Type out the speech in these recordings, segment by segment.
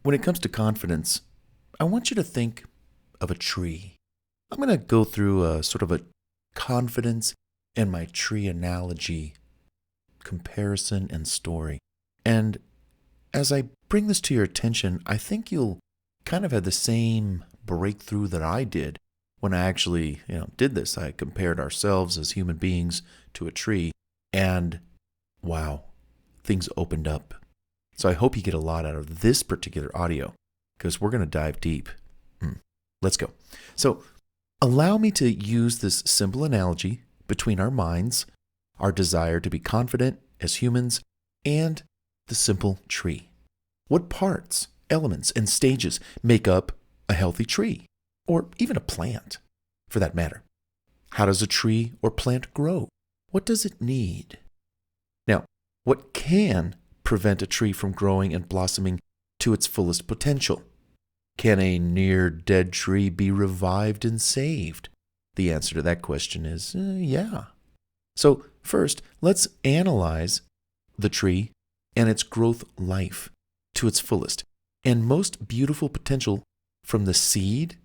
when it comes to confidence, I want you to think of a tree. I'm going to go through a sort of a confidence and my tree analogy, comparison, and story. And as I bring this to your attention, I think you'll kind of have the same breakthrough that I did when I actually, did this. I compared ourselves as human beings to a tree, and wow, things opened up. So I hope you get a lot out of this particular audio, because we're going to dive deep. Let's go. So allow me to use this simple analogy between our minds, our desire to be confident as humans, and the simple tree. What parts, elements, and stages make up a healthy tree, or even a plant, for that matter? How does a tree or plant grow? What does it need? Now, what can prevent a tree from growing and blossoming to its fullest potential? Can a near-dead tree be revived and saved? The answer to that question is yeah. So first, let's analyze the tree and its growth life to its fullest and most beautiful potential from the seed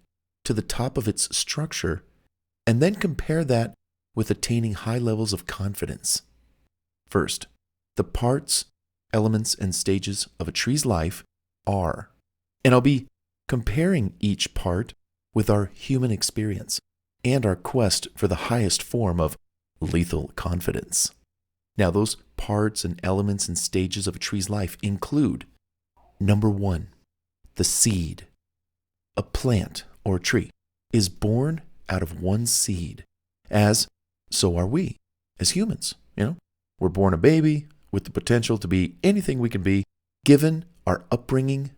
to the top of its structure, and then compare that with attaining high levels of confidence. First, the parts, elements, and stages of a tree's life are, and I'll be comparing each part with our human experience and our quest for the highest form of lethal confidence. Now, those parts and elements and stages of a tree's life include: number 1, the seed. A plant or a tree is born out of one seed, as so are we as humans. We're born a baby with the potential to be anything we can be, given our upbringing,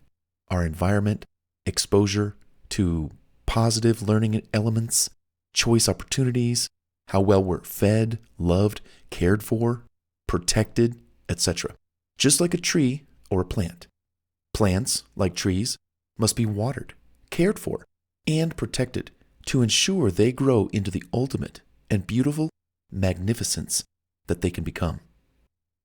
our environment, exposure to positive learning elements, choice opportunities, how well we're fed, loved, cared for, protected, etc. Just like a tree or a plant. Plants, like trees, must be watered, cared for, and protected to ensure they grow into the ultimate and beautiful magnificence that they can become.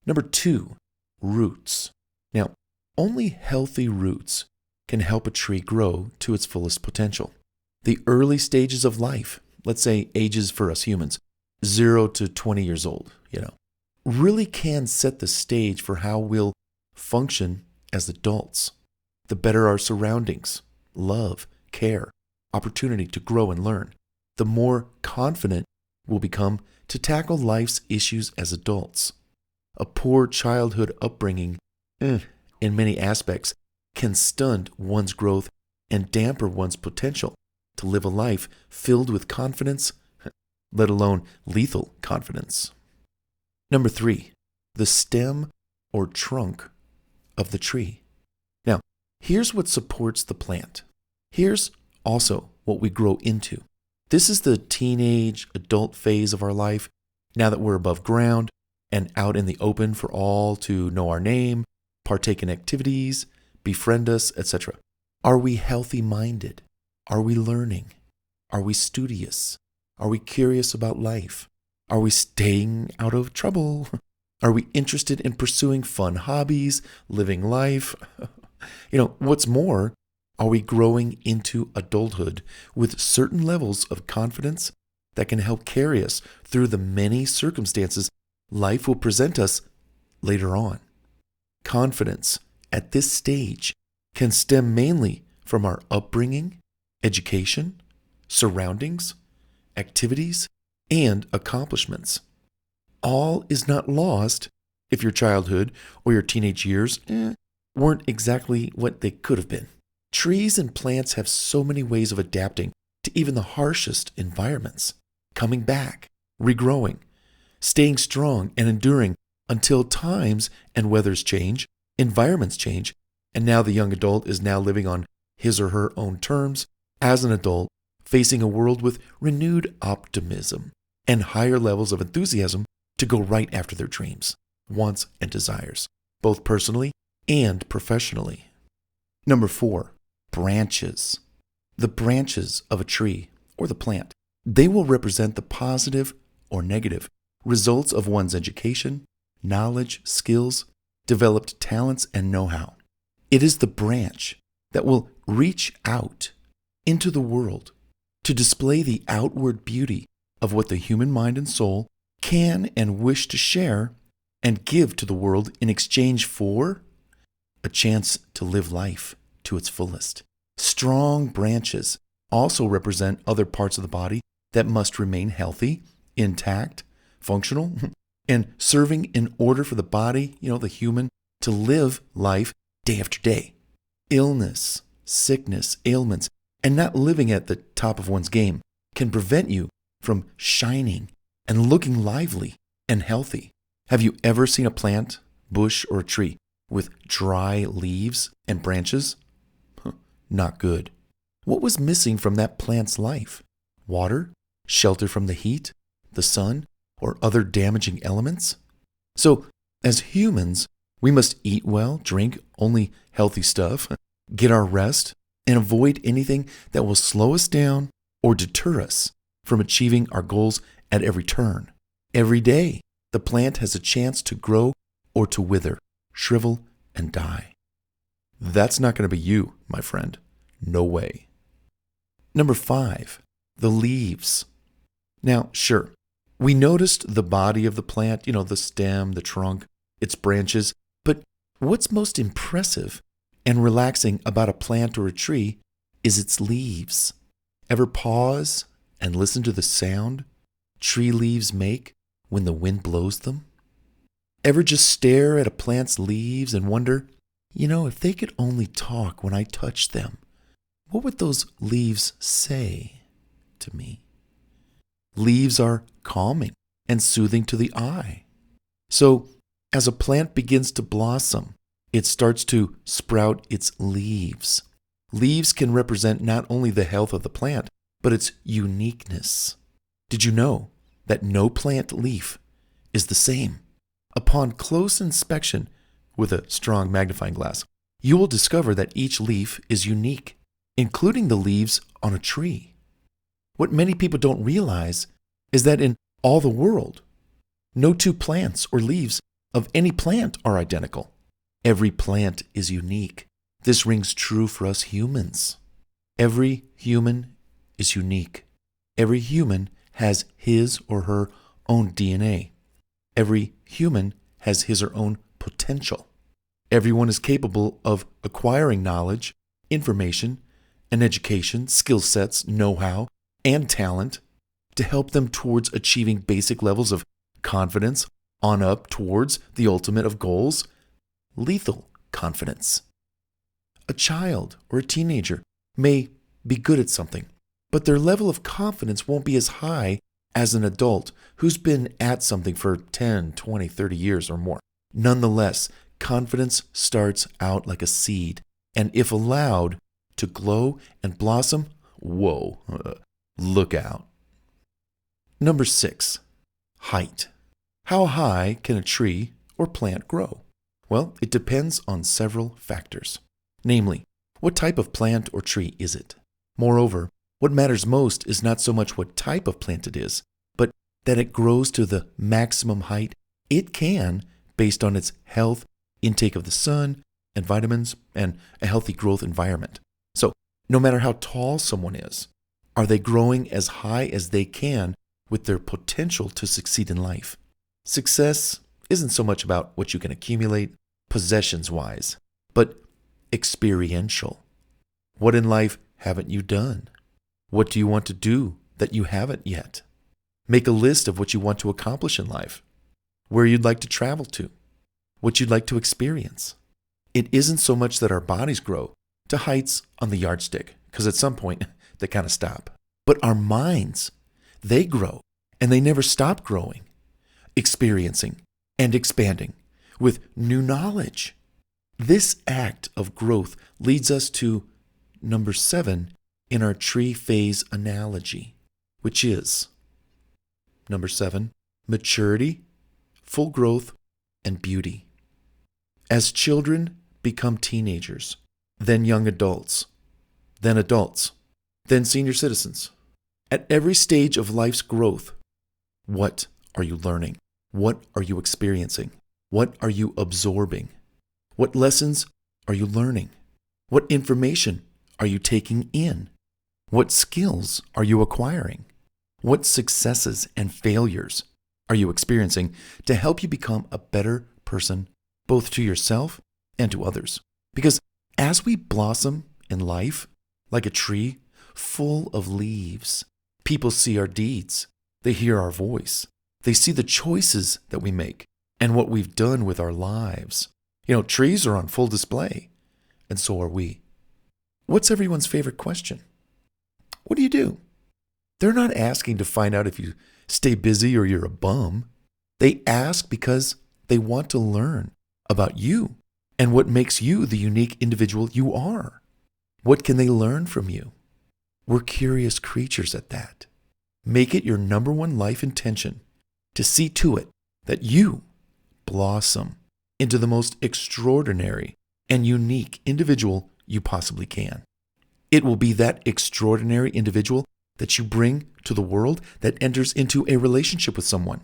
Number 2, roots. Now, only healthy roots can help a tree grow to its fullest potential. The early stages of life, let's say ages for us humans, 0 to 20 years old, really can set the stage for how we'll function as adults. The better our surroundings, love, care, opportunity to grow and learn, the more confident we'll become to tackle life's issues as adults. A poor childhood upbringing, in many aspects, can stunt one's growth and damper one's potential to live a life filled with confidence, let alone lethal confidence. Number 3, the stem or trunk of the tree. Now, here's what supports the plant. Here's also what we grow into. This is the teenage, adult phase of our life, now that we're above ground and out in the open for all to know our name, partake in activities, befriend us, etc. Are we healthy-minded? Are we learning? Are we studious? Are we curious about life? Are we staying out of trouble? Are we interested in pursuing fun hobbies, living life? What's more, are we growing into adulthood with certain levels of confidence that can help carry us through the many circumstances life will present us later on? Confidence at this stage can stem mainly from our upbringing, education, surroundings, activities, and accomplishments. All is not lost if your childhood or your teenage years weren't exactly what they could have been. Trees and plants have so many ways of adapting to even the harshest environments, coming back, regrowing, staying strong and enduring until times and weathers change, environments change, and now the young adult is now living on his or her own terms as an adult, facing a world with renewed optimism and higher levels of enthusiasm to go right after their dreams, wants, and desires, both personally and professionally. Number 4, branches. The branches of a tree or the plant. They will represent the positive or negative results of one's education, knowledge, skills, developed talents, and know-how. It is the branch that will reach out into the world to display the outward beauty of what the human mind and soul can and wish to share and give to the world in exchange for a chance to live life to its fullest. Strong branches also represent other parts of the body that must remain healthy, intact, functional, and serving in order for the body, the human, to live life day after day. Illness, sickness, ailments, and not living at the top of one's game can prevent you from shining and looking lively and healthy. Have you ever seen a plant, bush, or a tree with dry leaves and branches? Not good. What was missing from that plant's life? Water? Shelter from the heat, the sun, or other damaging elements? So, as humans, we must eat well, drink only healthy stuff, get our rest, and avoid anything that will slow us down or deter us from achieving our goals at every turn. Every day, the plant has a chance to grow or to wither, shrivel, and die. That's not going to be you, my friend. No way. Number 5, the leaves. Now, sure, we noticed the body of the plant, the stem, the trunk, its branches, but what's most impressive and relaxing about a plant or a tree is its leaves. Ever pause and listen to the sound tree leaves make when the wind blows them? Ever just stare at a plant's leaves and wonder, if they could only talk when I touch them, what would those leaves say to me? Leaves are calming and soothing to the eye. So, as a plant begins to blossom, it starts to sprout its leaves. Leaves can represent not only the health of the plant, but its uniqueness. Did you know that no plant leaf is the same? Upon close inspection with a strong magnifying glass, you will discover that each leaf is unique, including the leaves on a tree. What many people don't realize is that in all the world, no two plants or leaves of any plant are identical. Every plant is unique. This rings true for us humans. Every human is unique. Every human has his or her own DNA. Every human has his or own potential. Everyone is capable of acquiring knowledge, information, and education, skill sets, know-how, and talent to help them towards achieving basic levels of confidence on up towards the ultimate of goals, lethal confidence. A child or a teenager may be good at something, but their level of confidence won't be as high as an adult who's been at something for 10, 20, 30 years or more. Nonetheless, confidence starts out like a seed, and if allowed to glow and blossom, look out. Number 6, height. How high can a tree or plant grow? Well, it depends on several factors. Namely, what type of plant or tree is it? Moreover, what matters most is not so much what type of plant it is, but that it grows to the maximum height it can based on its health, intake of the sun, and vitamins, and a healthy growth environment. So, no matter how tall someone is, are they growing as high as they can with their potential to succeed in life? Success isn't so much about what you can accumulate possessions-wise, but experiential. What in life haven't you done? What do you want to do that you haven't yet? Make a list of what you want to accomplish in life, where you'd like to travel to, what you'd like to experience. It isn't so much that our bodies grow to heights on the yardstick, because at some point they kind of stop. But our minds, they grow, and they never stop growing, experiencing, and expanding with new knowledge. This act of growth leads us to number 7 in our tree phase analogy, which is number 7, maturity, full growth, and beauty. As children become teenagers, then young adults, then senior citizens. At every stage of life's growth, what are you learning? What are you experiencing? What are you absorbing? What lessons are you learning? What information are you taking in? What skills are you acquiring? What successes and failures are you experiencing to help you become a better person, both to yourself and to others? Because as we blossom in life, like a tree full of leaves, people see our deeds, they hear our voice, they see the choices that we make and what we've done with our lives. Trees are on full display, and so are we. What's everyone's favorite question? What do you do? They're not asking to find out if you stay busy or you're a bum. They ask because they want to learn about you and what makes you the unique individual you are. What can they learn from you? We're curious creatures at that. Make it your number one life intention to see to it that you blossom into the most extraordinary and unique individual you possibly can. It will be that extraordinary individual that you bring to the world that enters into a relationship with someone,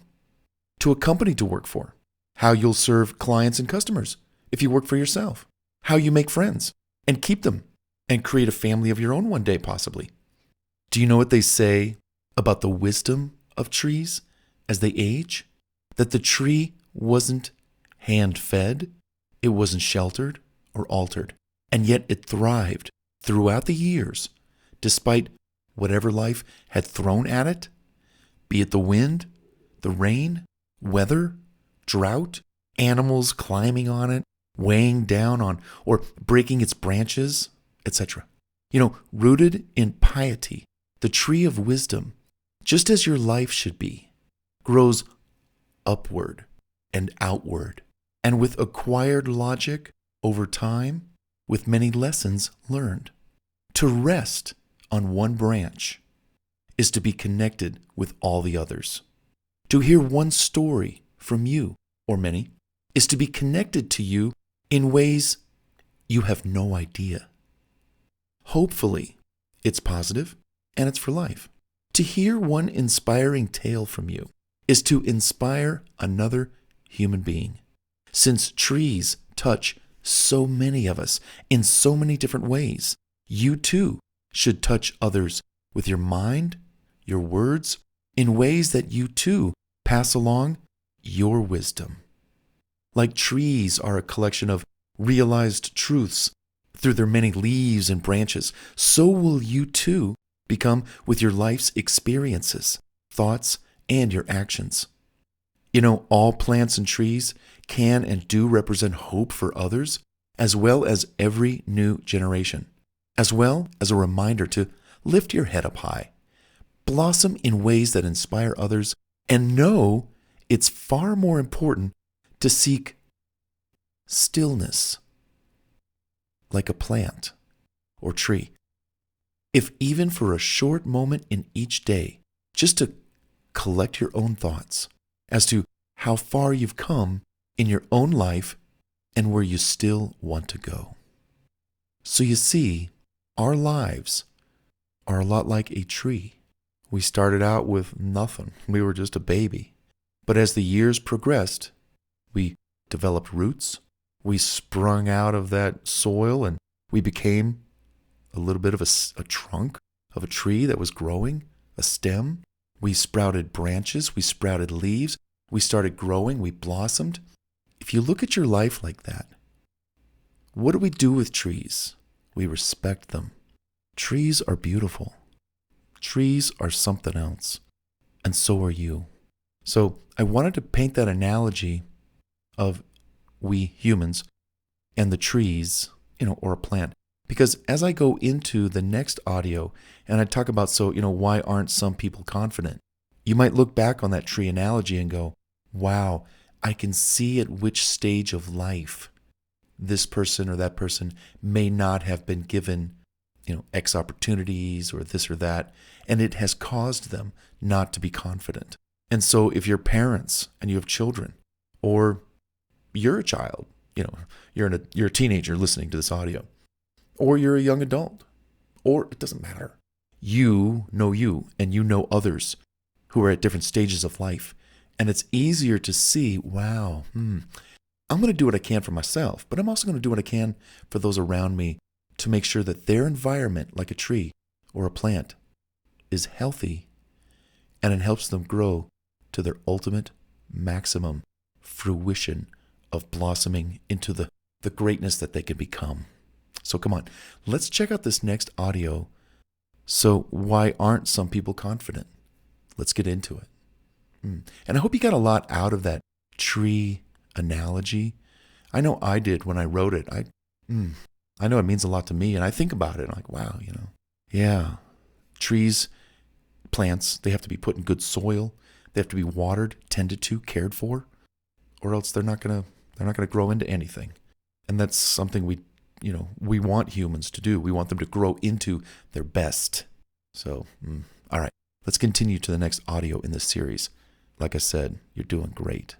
to a company to work for, how you'll serve clients and customers if you work for yourself, how you make friends and keep them and create a family of your own one day possibly. Do you know what they say about the wisdom of trees as they age? That the tree wasn't hand-fed, it wasn't sheltered or altered, and yet it thrived throughout the years despite whatever life had thrown at it, be it the wind, the rain, weather, drought, animals climbing on it, weighing down on or breaking its branches, etc. Rooted in piety, the tree of wisdom, just as your life should be, grows upward and outward, and with acquired logic over time, with many lessons learned. To rest on one branch is to be connected with all the others. To hear one story from you, or many, is to be connected to you in ways you have no idea. Hopefully, it's positive and it's for life. To hear one inspiring tale from you is to inspire another human being. Since trees touch so many of us in so many different ways, you too should touch others with your mind, your words, in ways that you too pass along your wisdom. Like trees are a collection of realized truths through their many leaves and branches, so will you too become with your life's experiences, thoughts, and your actions. All plants and trees can and do represent hope for others, as well as every new generation, as well as a reminder to lift your head up high, blossom in ways that inspire others, and know it's far more important to seek stillness like a plant or tree. If even for a short moment in each day, just to collect your own thoughts as to how far you've come in your own life and where you still want to go. So you see, our lives are a lot like a tree. We started out with nothing. We were just a baby. But as the years progressed, we developed roots. We sprung out of that soil and we became a little bit of a trunk of a tree that was growing, a stem. We sprouted branches. We sprouted leaves. We started growing. We blossomed. If you look at your life like that, what do we do with trees? We respect them. Trees are beautiful. Trees are something else. And so are you. So I wanted to paint that analogy of we humans and the trees, or a plant. Because as I go into the next audio and I talk about, why aren't some people confident? You might look back on that tree analogy and go, wow, I can see at which stage of life this person or that person may not have been given, X opportunities or this or that, and it has caused them not to be confident. And so if you're parents and you have children, or you're a child, you're a teenager listening to this audio, or you're a young adult, or it doesn't matter. You know you, and you know others who are at different stages of life. And it's easier to see, wow, I'm going to do what I can for myself, but I'm also going to do what I can for those around me to make sure that their environment, like a tree or a plant, is healthy, and it helps them grow to their ultimate maximum fruition of blossoming into the greatness that they can become. So come on, let's check out this next audio. So why aren't some people confident? Let's get into it. And I hope you got a lot out of that tree analogy. I know I did when I wrote it. I know it means a lot to me, and I think about it. I'm like, wow, yeah. Trees, plants, they have to be put in good soil. They have to be watered, tended to, cared for, or else they're not gonna grow into anything. And that's something we want humans to do. We want them to grow into their best. So, all right, let's continue to the next audio in this series. Like I said, you're doing great.